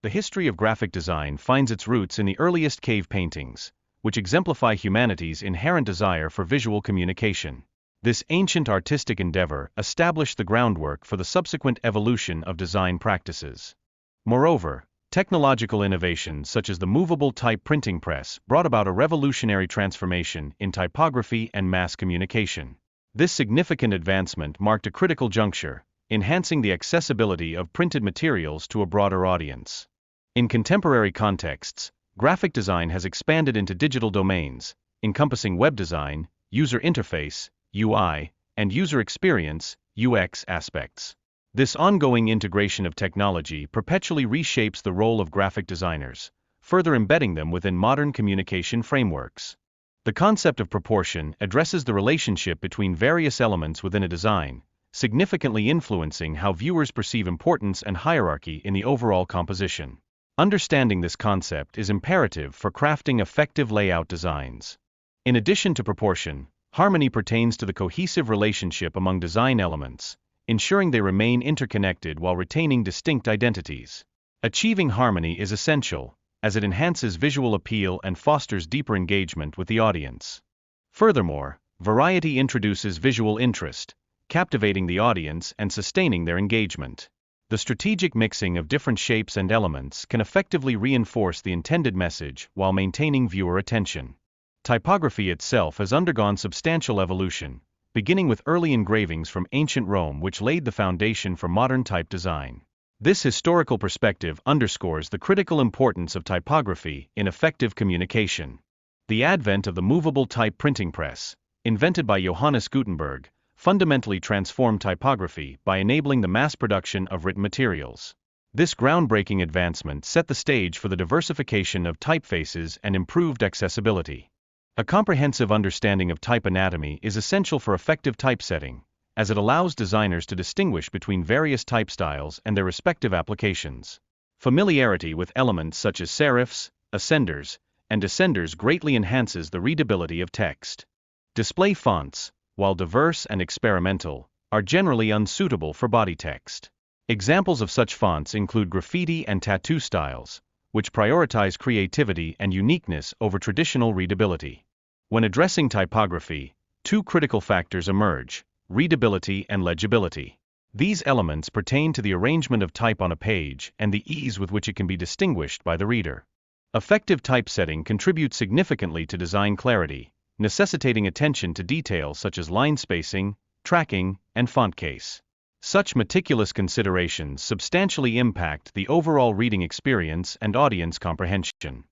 The history of graphic design finds its roots in the earliest cave paintings, which exemplify humanity's inherent desire for visual communication. This ancient artistic endeavor established the groundwork for the subsequent evolution of design practices. Moreover, technological innovations such as the movable type printing press brought about a revolutionary transformation in typography and mass communication. This significant advancement marked a critical juncture, enhancing the accessibility of printed materials to a broader audience. In contemporary contexts, graphic design has expanded into digital domains, encompassing web design, user interface, UI, and user experience, UX aspects. This ongoing integration of technology perpetually reshapes the role of graphic designers, further embedding them within modern communication frameworks. The concept of proportion addresses the relationship between various elements within a design, significantly influencing how viewers perceive importance and hierarchy in the overall composition. Understanding this concept is imperative for crafting effective layout designs. In addition to proportion, harmony pertains to the cohesive relationship among design elements, ensuring they remain interconnected while retaining distinct identities. Achieving harmony is essential, as it enhances visual appeal and fosters deeper engagement with the audience. Furthermore, variety introduces visual interest, captivating the audience and sustaining their engagement. The strategic mixing of different shapes and elements can effectively reinforce the intended message while maintaining viewer attention. Typography itself has undergone substantial evolution, beginning with early engravings from ancient Rome which laid the foundation for modern type design. This historical perspective underscores the critical importance of typography in effective communication. The advent of the movable type printing press, invented by Johannes Gutenberg, fundamentally transformed typography by enabling the mass production of written materials. This groundbreaking advancement set the stage for the diversification of typefaces and improved accessibility. A comprehensive understanding of type anatomy is essential for effective typesetting, as it allows designers to distinguish between various type styles and their respective applications. Familiarity with elements such as serifs, ascenders, and descenders greatly enhances the readability of text. Display fonts, while diverse and experimental, are generally unsuitable for body text. Examples of such fonts include graffiti and tattoo styles, which prioritize creativity and uniqueness over traditional readability. When addressing typography, two critical factors emerge: readability and legibility. These elements pertain to the arrangement of type on a page and the ease with which it can be distinguished by the reader. Effective typesetting contributes significantly to design clarity, necessitating attention to details such as line spacing, tracking, and font case. Such meticulous considerations substantially impact the overall reading experience and audience comprehension.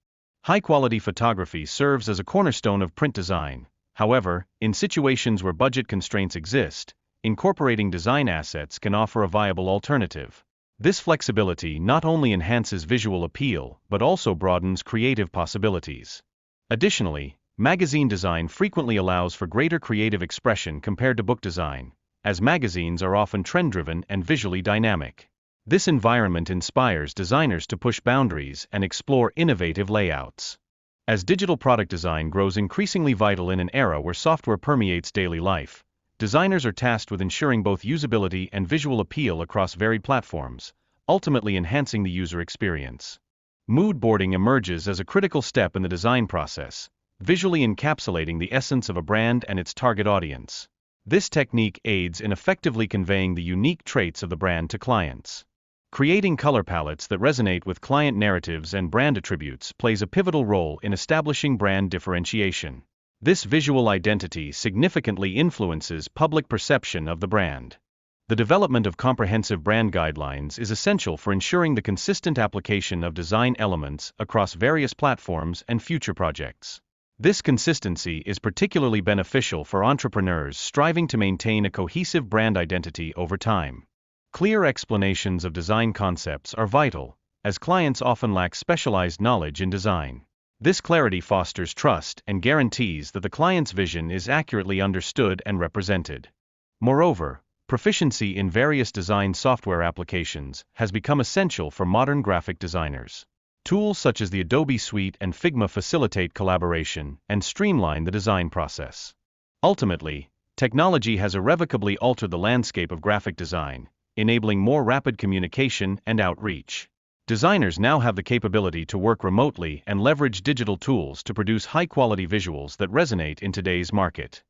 High-quality photography serves as a cornerstone of print design. However, in situations where budget constraints exist, incorporating design assets can offer a viable alternative. This flexibility not only enhances visual appeal but also broadens creative possibilities. Additionally, magazine design frequently allows for greater creative expression compared to book design, as magazines are often trend-driven and visually dynamic. This environment inspires designers to push boundaries and explore innovative layouts. As digital product design grows increasingly vital in an era where software permeates daily life, designers are tasked with ensuring both usability and visual appeal across varied platforms, ultimately enhancing the user experience. Mood boarding emerges as a critical step in the design process, visually encapsulating the essence of a brand and its target audience. This technique aids in effectively conveying the unique traits of the brand to clients. Creating color palettes that resonate with client narratives and brand attributes plays a pivotal role in establishing brand differentiation. This visual identity significantly influences public perception of the brand. The development of comprehensive brand guidelines is essential for ensuring the consistent application of design elements across various platforms and future projects. This consistency is particularly beneficial for entrepreneurs striving to maintain a cohesive brand identity over time. Clear explanations of design concepts are vital, as clients often lack specialized knowledge in design. This clarity fosters trust and guarantees that the client's vision is accurately understood and represented. Moreover, proficiency in various design software applications has become essential for modern graphic designers. Tools such as the Adobe Suite and Figma facilitate collaboration and streamline the design process. Ultimately, technology has irrevocably altered the landscape of graphic design, enabling more rapid communication and outreach. Designers now have the capability to work remotely and leverage digital tools to produce high-quality visuals that resonate in today's market.